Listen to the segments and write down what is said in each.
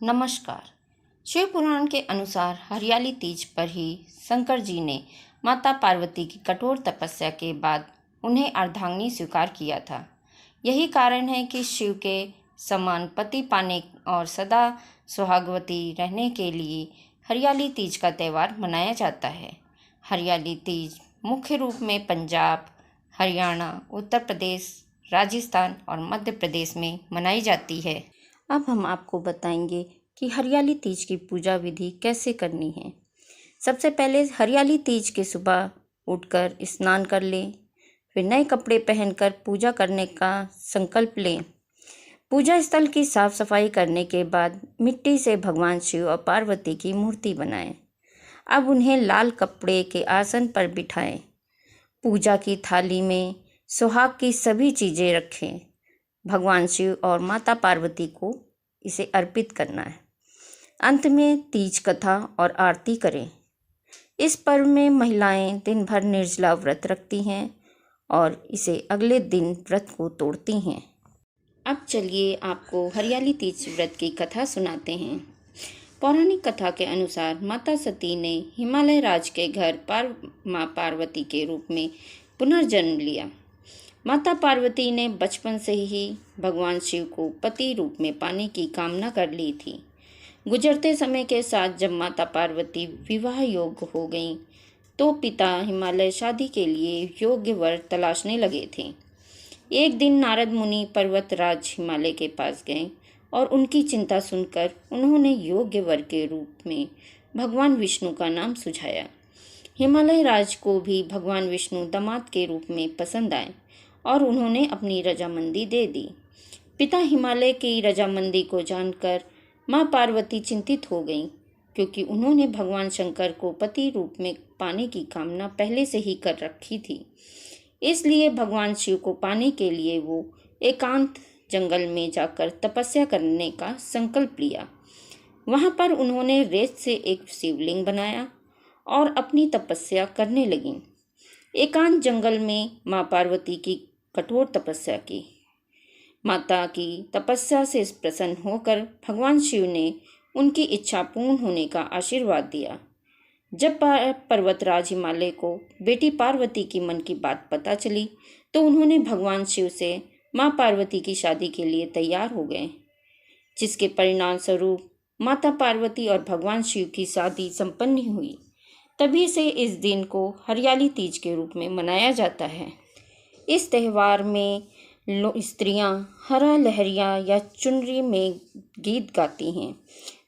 नमस्कार। शिव पुराण के अनुसार हरियाली तीज पर ही शंकर जी ने माता पार्वती की कठोर तपस्या के बाद उन्हें अर्धांगिनी स्वीकार किया था। यही कारण है कि शिव के समान पति पाने और सदा सुहागवती रहने के लिए हरियाली तीज का त्यौहार मनाया जाता है। हरियाली तीज मुख्य रूप में पंजाब, हरियाणा, उत्तर प्रदेश, राजस्थान और मध्य प्रदेश में मनाई जाती है। अब हम आपको बताएंगे कि हरियाली तीज की पूजा विधि कैसे करनी है। सबसे पहले हरियाली तीज के सुबह उठकर स्नान कर लें, फिर नए कपड़े पहनकर पूजा करने का संकल्प लें। पूजा स्थल की साफ सफाई करने के बाद मिट्टी से भगवान शिव और पार्वती की मूर्ति बनाएं। अब उन्हें लाल कपड़े के आसन पर बिठाएं। पूजा की थाली में सुहाग की सभी चीज़ें रखें। भगवान शिव और माता पार्वती को इसे अर्पित करना है। अंत में तीज कथा और आरती करें। इस पर्व में महिलाएं दिन भर निर्जला व्रत रखती हैं और इसे अगले दिन व्रत को तोड़ती हैं। अब चलिए आपको हरियाली तीज व्रत की कथा सुनाते हैं। पौराणिक कथा के अनुसार माता सती ने हिमालय राज के घर माँ पार्वती के रूप में पुनर्जन्म लिया। माता पार्वती ने बचपन से ही भगवान शिव को पति रूप में पाने की कामना कर ली थी। गुजरते समय के साथ जब माता पार्वती विवाह योग्य हो गईं, तो पिता हिमालय शादी के लिए योग्य वर तलाशने लगे थे। एक दिन नारद मुनि पर्वतराज हिमालय के पास गए और उनकी चिंता सुनकर उन्होंने योग्य वर के रूप में भगवान विष्णु का नाम सुझाया। हिमालय राज को भी भगवान विष्णु दामाद के रूप में पसंद आए और उन्होंने अपनी रजामंदी दे दी। पिता हिमालय की रजामंदी को जानकर माँ पार्वती चिंतित हो गईं, क्योंकि उन्होंने भगवान शंकर को पति रूप में पाने की कामना पहले से ही कर रखी थी। इसलिए भगवान शिव को पाने के लिए वो एकांत जंगल में जाकर तपस्या करने का संकल्प लिया। वहाँ पर उन्होंने रेत से एक शिवलिंग बनाया और अपनी तपस्या करने लगीं। एकांत जंगल में माँ पार्वती की कठोर तपस्या की। माता की तपस्या से प्रसन्न होकर भगवान शिव ने उनकी इच्छा पूर्ण होने का आशीर्वाद दिया। जब पर्वतराज हिमालय को बेटी पार्वती की मन की बात पता चली, तो उन्होंने भगवान शिव से माँ पार्वती की शादी के लिए तैयार हो गए, जिसके परिणाम स्वरूप माता पार्वती और भगवान शिव की शादी संपन्न हुई। तभी से इस दिन को हरियाली तीज के रूप में मनाया जाता है। इस त्यौहार में स्त्रियां हरा लहरिया या चुनरी में गीत गाती हैं,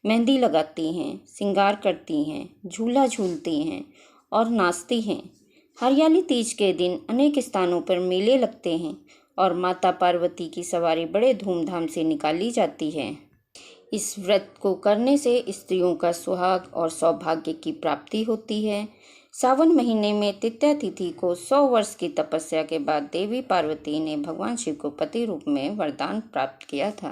मेहंदी लगाती हैं, श्रृंगार करती हैं, झूला झूलती हैं और नाचती हैं। हरियाली तीज के दिन अनेक स्थानों पर मेले लगते हैं और माता पार्वती की सवारी बड़े धूमधाम से निकाली जाती है। इस व्रत को करने से स्त्रियों का सुहाग और सौभाग्य की प्राप्ति होती है। सावन महीने में तृतीया तिथि को 100 वर्ष की तपस्या के बाद देवी पार्वती ने भगवान शिव को पति रूप में वरदान प्राप्त किया था।